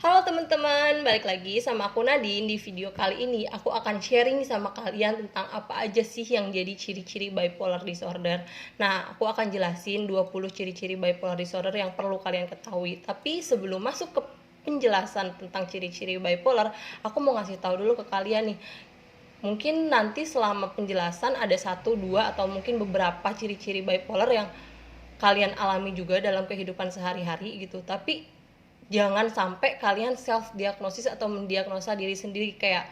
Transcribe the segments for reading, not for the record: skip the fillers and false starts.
Halo teman-teman, balik lagi sama aku Nadine. Di video kali ini aku akan sharing sama kalian tentang apa aja sih yang jadi ciri-ciri bipolar disorder. Nah, aku akan jelasin 20 ciri-ciri bipolar disorder yang perlu kalian ketahui. Tapi sebelum masuk ke penjelasan tentang ciri-ciri bipolar, aku mau ngasih tahu dulu ke kalian nih. Mungkin nanti selama penjelasan ada satu, dua, atau mungkin beberapa ciri-ciri bipolar yang kalian alami juga dalam kehidupan sehari-hari gitu. Tapi jangan sampai kalian self diagnosis atau mendiagnosa diri sendiri kayak,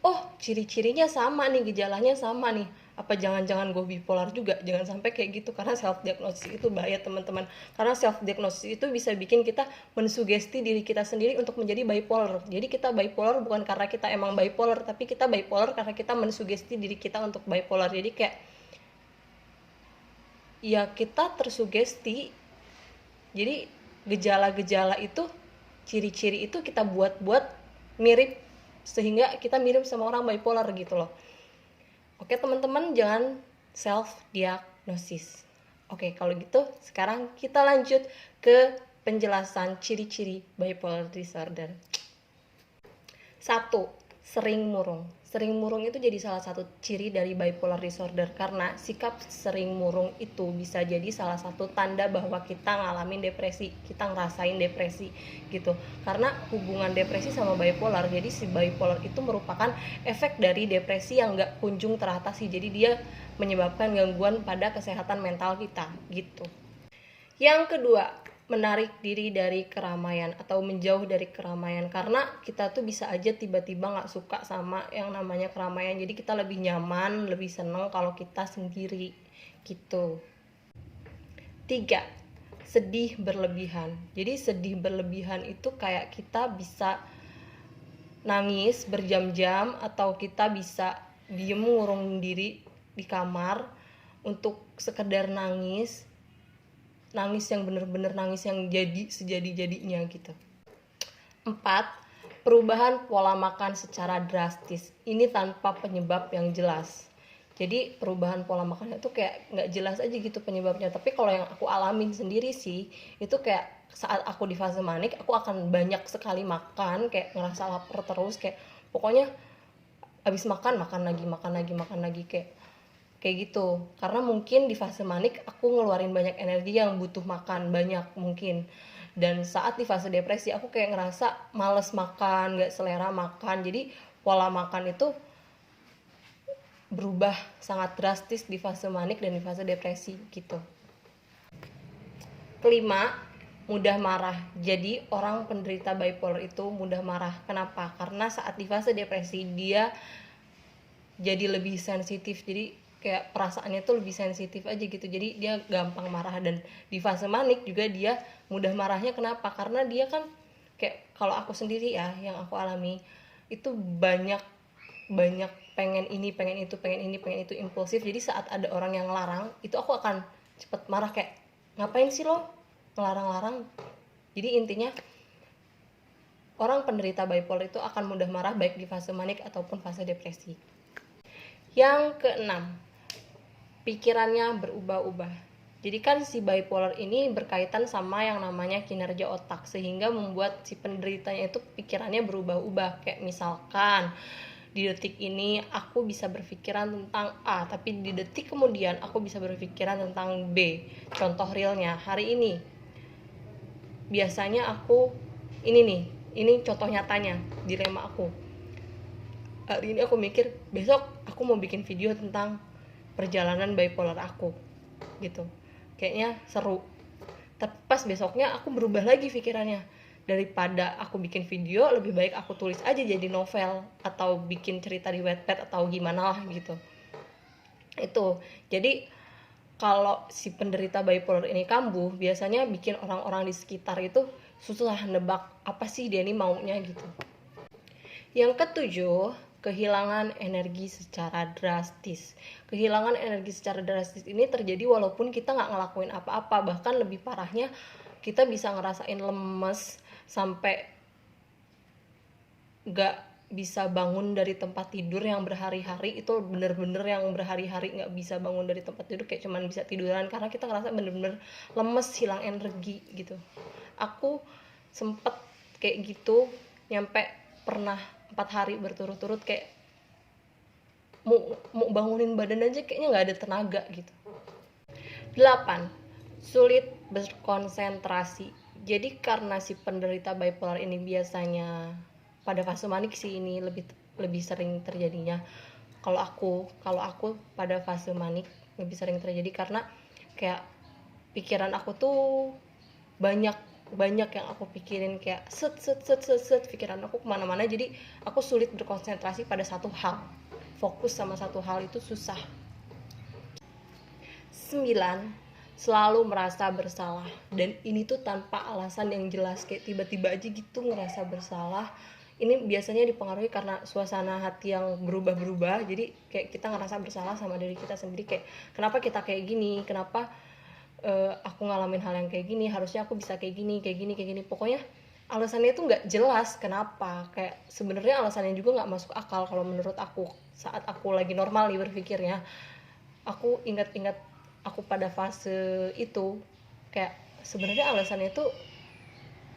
oh ciri-cirinya sama nih, gejalanya sama nih, apa jangan-jangan gue bipolar juga. Jangan sampai kayak gitu, karena self diagnosis itu bahaya teman-teman. Karena self diagnosis itu bisa bikin kita mensugesti diri kita sendiri untuk menjadi bipolar. Jadi kita bipolar bukan karena kita emang bipolar, tapi kita bipolar karena kita mensugesti diri kita untuk bipolar. Jadi kayak ya kita tersugesti. Jadi gejala-gejala itu, ciri-ciri itu kita buat-buat mirip, sehingga kita mirip sama orang bipolar gitu loh. Oke teman-teman, jangan self diagnosis. Oke, kalau gitu sekarang kita lanjut ke penjelasan ciri-ciri bipolar disorder. 1. Sering murung. Sering murung itu jadi salah satu ciri dari bipolar disorder, karena sikap sering murung itu bisa jadi salah satu tanda bahwa kita ngalamin depresi, kita ngerasain depresi gitu. Karena hubungan depresi sama bipolar, jadi si bipolar itu merupakan efek dari depresi yang gak kunjung teratasi. Jadi dia menyebabkan gangguan pada kesehatan mental kita gitu. Yang kedua, menarik diri dari keramaian atau menjauh dari keramaian. Karena kita tuh bisa aja tiba-tiba gak suka sama yang namanya keramaian. Jadi kita lebih nyaman, lebih seneng kalau kita sendiri gitu. 3. Sedih berlebihan. Jadi sedih berlebihan itu kayak kita bisa nangis berjam-jam, atau kita bisa diem ngurung diri di kamar untuk sekedar nangis yang bener-bener nangis yang jadi sejadi-jadinya gitu. 4. Perubahan pola makan secara drastis. Ini tanpa penyebab yang jelas. Jadi perubahan pola makannya tuh kayak gak jelas aja gitu penyebabnya. Tapi kalau yang aku alamin sendiri sih, itu kayak saat aku di fase manik, aku akan banyak sekali makan, kayak ngerasa lapar terus, kayak pokoknya abis makan lagi kayak gitu. Karena mungkin di fase manik aku ngeluarin banyak energi yang butuh makan banyak mungkin. Dan saat di fase depresi aku kayak ngerasa males makan, gak selera makan. Jadi pola makan itu berubah sangat drastis di fase manik dan di fase depresi gitu. Kelima, mudah marah. Jadi orang penderita bipolar itu mudah marah. Kenapa? Karena saat di fase depresi dia jadi lebih sensitif. Jadi kayak perasaannya tuh lebih sensitif aja gitu. Jadi dia gampang marah. Dan di fase manik juga dia mudah marahnya. Kenapa? Karena dia kan kayak, kalau aku sendiri ya, yang aku alami itu banyak pengen ini, pengen itu, impulsif. Jadi saat ada orang yang ngelarang, itu aku akan cepet marah, kayak ngapain sih lo ngelarang-larang. Jadi intinya orang penderita bipolar itu akan mudah marah baik di fase manik ataupun fase depresi. Yang keenam, pikirannya berubah-ubah. Jadi kan si bipolar ini berkaitan sama yang namanya kinerja otak, sehingga membuat si penderitanya itu pikirannya berubah-ubah. Kayak misalkan di detik ini aku bisa berpikiran tentang A, tapi di detik kemudian aku bisa berpikiran tentang B. Contoh realnya hari ini, biasanya aku ini contoh nyatanya dilema aku. Hari ini aku mikir, besok aku mau bikin video tentang perjalanan bipolar aku gitu, kayaknya seru. Tapi pas besoknya aku berubah lagi pikirannya, daripada aku bikin video, lebih baik aku tulis aja jadi novel atau bikin cerita di Wattpad atau gimana lah gitu. Itu jadi kalau si penderita bipolar ini kambuh, biasanya bikin orang-orang di sekitar itu susah nebak apa sih dia ini maunya gitu. Yang ketujuh, kehilangan energi secara drastis. Kehilangan energi secara drastis ini terjadi walaupun kita nggak ngelakuin apa-apa. Bahkan lebih parahnya, kita bisa ngerasain lemes sampai nggak bisa bangun dari tempat tidur yang berhari-hari. Itu bener-bener yang berhari-hari nggak bisa bangun dari tempat tidur, kayak cuman bisa tiduran karena kita ngerasa bener-bener lemes, hilang energi gitu. Aku sempet kayak gitu, nyampe pernah 4 hari berturut-turut kayak mau bangunin badan aja kayaknya nggak ada tenaga gitu. 8. Sulit berkonsentrasi. Jadi karena si penderita bipolar ini biasanya pada fase manik sih ini lebih sering terjadinya. Kalau aku pada fase manik lebih sering terjadi karena kayak pikiran aku tuh banyak yang aku pikirin, kayak set pikiran aku kemana-mana, jadi aku sulit berkonsentrasi pada satu hal, fokus sama satu hal itu susah. 9. Selalu merasa bersalah, dan ini tuh tanpa alasan yang jelas, kayak tiba-tiba aja gitu ngerasa bersalah. Ini biasanya dipengaruhi karena suasana hati yang berubah-berubah, jadi kayak kita ngerasa bersalah sama diri kita sendiri, kayak kenapa kita kayak gini, kenapa aku ngalamin hal yang kayak gini, harusnya aku bisa kayak gini. Pokoknya alasannya itu nggak jelas kenapa, kayak sebenarnya alasannya juga nggak masuk akal kalau menurut aku. Saat aku lagi normal nih berpikirnya, aku ingat-ingat aku pada fase itu, kayak sebenarnya alasannya itu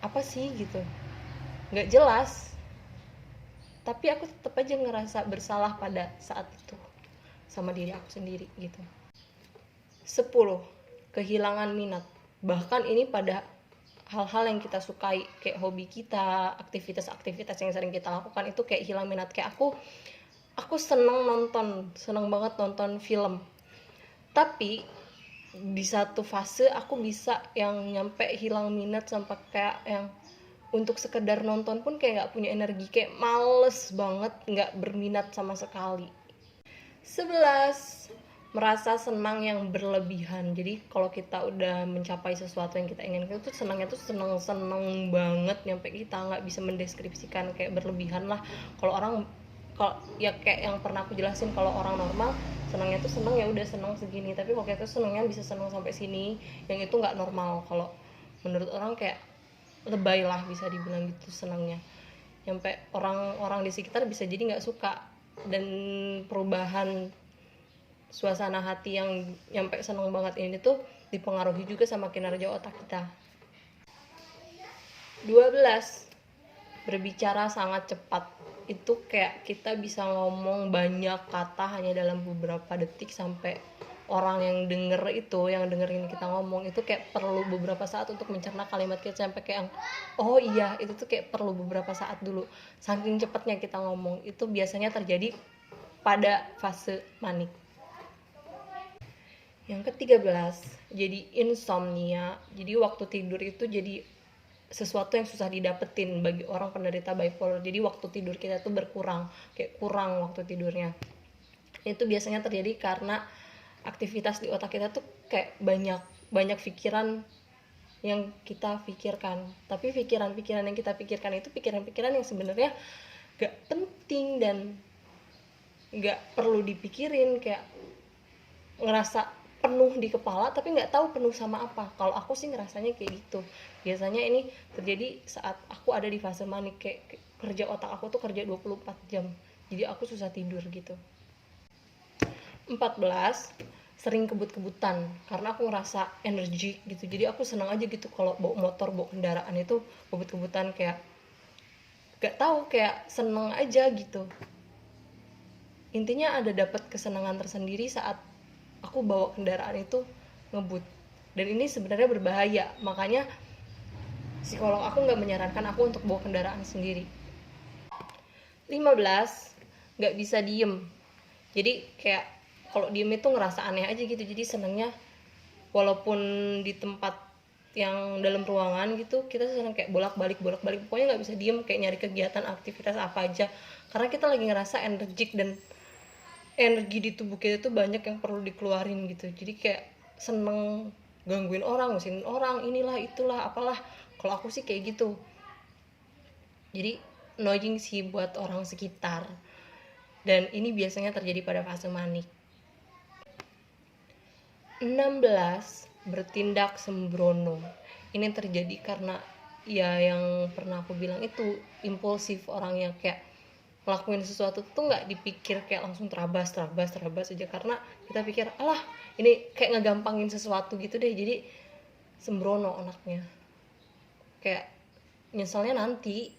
apa sih gitu, nggak jelas, tapi aku tetap aja ngerasa bersalah pada saat itu sama diri aku sendiri gitu. 10. Kehilangan minat. Bahkan ini pada hal-hal yang kita sukai, kayak hobi kita, aktivitas-aktivitas yang sering kita lakukan itu kayak hilang minat. Kayak aku seneng banget nonton film, tapi di satu fase aku bisa yang nyampe hilang minat sampai kayak yang untuk sekedar nonton pun kayak gak punya energi, kayak males banget, gak berminat sama sekali. 11. Merasa senang yang berlebihan. Jadi kalau kita udah mencapai sesuatu yang kita inginkan itu senangnya tuh senang banget, nyampe kita nggak bisa mendeskripsikan, kayak berlebihan lah. Kalau ya kayak yang pernah aku jelasin, kalau orang normal senangnya tuh senang ya udah senang segini, tapi kalau kita senangnya bisa senang sampai sini, yang itu nggak normal. Kalau menurut orang kayak lebay lah bisa dibilang gitu senangnya, sampai orang-orang di sekitar bisa jadi nggak suka. Dan perubahan suasana hati yang nyampe seneng banget ini tuh dipengaruhi juga sama kinerja otak kita. 12. Berbicara sangat cepat. Itu kayak kita bisa ngomong banyak kata hanya dalam beberapa detik, sampai orang yang dengerin kita ngomong itu kayak perlu beberapa saat untuk mencerna kalimat kita, sampai kayak oh iya, itu tuh kayak perlu beberapa saat dulu, saking cepatnya kita ngomong. Itu biasanya terjadi pada fase manik. Yang ke-13, jadi insomnia. Jadi waktu tidur itu jadi sesuatu yang susah didapetin bagi orang penderita bipolar. Jadi waktu tidur kita tuh berkurang, kayak kurang waktu tidurnya. Itu biasanya terjadi karena aktivitas di otak kita tuh kayak banyak pikiran yang kita pikirkan. Tapi pikiran-pikiran yang kita pikirkan itu pikiran-pikiran yang sebenarnya gak penting dan gak perlu dipikirin, kayak ngerasa penuh di kepala tapi nggak tahu penuh sama apa. Kalau aku sih ngerasanya kayak gitu. Biasanya ini terjadi saat aku ada di fase manik, kayak kerja otak aku tuh kerja 24 jam, jadi aku susah tidur gitu. 14. Sering kebut-kebutan karena aku ngerasa energi gitu, jadi aku senang aja gitu kalau bawa motor, bawa kendaraan itu kebut-kebutan, kayak gak tahu, kayak seneng aja gitu. Intinya ada dapat kesenangan tersendiri saat aku bawa kendaraan itu ngebut. Dan ini sebenarnya berbahaya, makanya psikolog aku nggak menyarankan aku untuk bawa kendaraan sendiri. 15. Nggak bisa diem. Jadi kayak kalau diem itu ngerasa aneh aja gitu, jadi senangnya walaupun di tempat yang dalam ruangan gitu kita senang kayak bolak-balik, pokoknya nggak bisa diem, kayak nyari kegiatan aktivitas apa aja, karena kita lagi ngerasa energik dan energi di tubuh kita tuh banyak yang perlu dikeluarin gitu. Jadi kayak seneng gangguin orang, ngusinin orang, inilah itulah apalah. Kalau aku sih kayak gitu, jadi annoying sih buat orang sekitar, dan ini biasanya terjadi pada fase manik. 16. Bertindak sembrono. Ini terjadi karena ya yang pernah aku bilang itu, impulsif, orang yang kayak ngelakuin sesuatu tuh nggak dipikir, kayak langsung terabas aja, karena kita pikir alah ini kayak ngegampangin sesuatu gitu deh, jadi sembrono anaknya. Kayak nyeselnya nanti.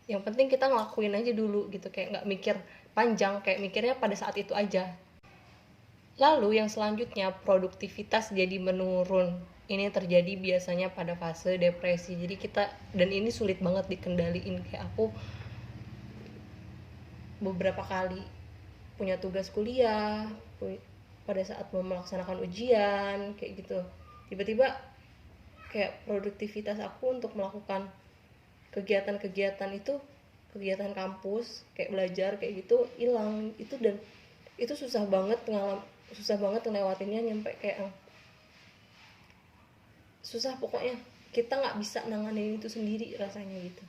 Yang penting kita ngelakuin aja dulu gitu, kayak nggak mikir panjang, kayak mikirnya pada saat itu aja. Lalu yang selanjutnya, produktivitas jadi menurun. Ini terjadi biasanya pada fase depresi. Jadi kita, dan ini sulit banget dikendaliin. Kayak aku beberapa kali punya tugas kuliah, pada saat mau melaksanakan ujian, kayak gitu. Tiba-tiba kayak produktivitas aku untuk melakukan kegiatan-kegiatan itu, kegiatan kampus, kayak belajar, kayak gitu, hilang. Itu, dan itu susah banget ngelewatinnya, nyampe kayak susah pokoknya, kita nggak bisa nanganin itu sendiri rasanya gitu.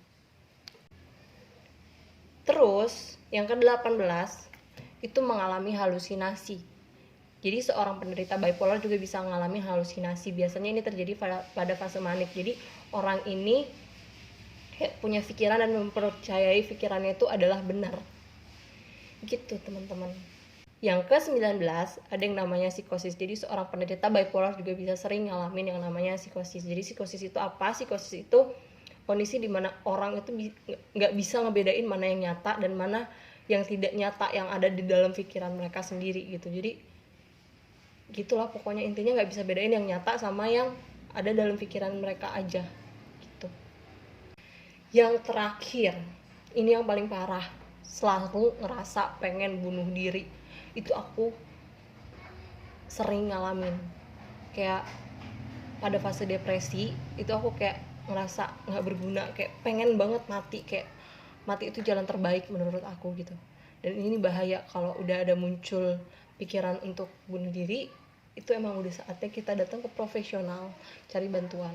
Terus yang ke-18 itu mengalami halusinasi. Jadi seorang penderita bipolar juga bisa mengalami halusinasi. Biasanya ini terjadi pada fase manik. Jadi orang ini kayak punya pikiran dan mempercayai pikirannya itu adalah benar. Gitu teman-teman. Yang ke-19 ada yang namanya psikosis. Jadi seorang penderita bipolar juga bisa sering ngalamin yang namanya psikosis. Jadi psikosis itu apa? Psikosis itu kondisi dimana orang itu nggak bisa ngebedain mana yang nyata dan mana yang tidak nyata yang ada di dalam pikiran mereka sendiri gitu. Jadi gitulah pokoknya, intinya nggak bisa bedain yang nyata sama yang ada dalam pikiran mereka aja gitu. Yang terakhir, ini yang paling parah, selalu ngerasa pengen bunuh diri. Itu aku sering ngalamin. Kayak pada fase depresi itu aku kayak ngerasa nggak berguna, kayak pengen banget mati, kayak mati itu jalan terbaik menurut aku gitu. Dan ini bahaya kalau udah ada muncul pikiran untuk bunuh diri, itu emang udah saatnya kita datang ke profesional, cari bantuan.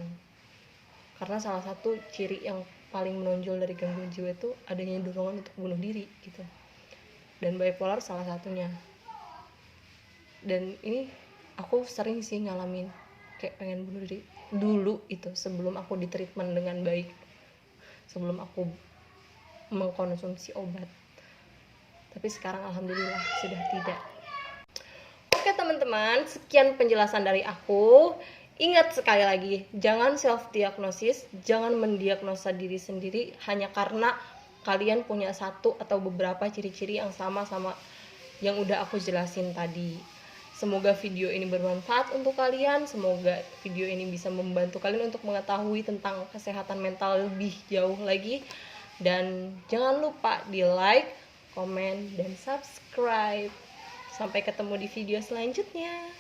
Karena salah satu ciri yang paling menonjol dari gangguan jiwa itu adanya dorongan untuk bunuh diri gitu. Dan bipolar salah satunya. Dan ini aku sering sih ngalamin kayak pengen bunuh diri dulu itu, sebelum aku di treatment dengan baik, sebelum aku mengkonsumsi obat. Tapi sekarang alhamdulillah sudah tidak. Oke teman-teman, sekian penjelasan dari aku. Ingat sekali lagi, jangan self diagnosis, jangan mendiagnosa diri sendiri hanya karena kalian punya satu atau beberapa ciri-ciri yang sama yang udah aku jelasin tadi. Semoga video ini bermanfaat untuk kalian, semoga video ini bisa membantu kalian untuk mengetahui tentang kesehatan mental lebih jauh lagi. Dan jangan lupa di like, komen, dan subscribe. Sampai ketemu di video selanjutnya.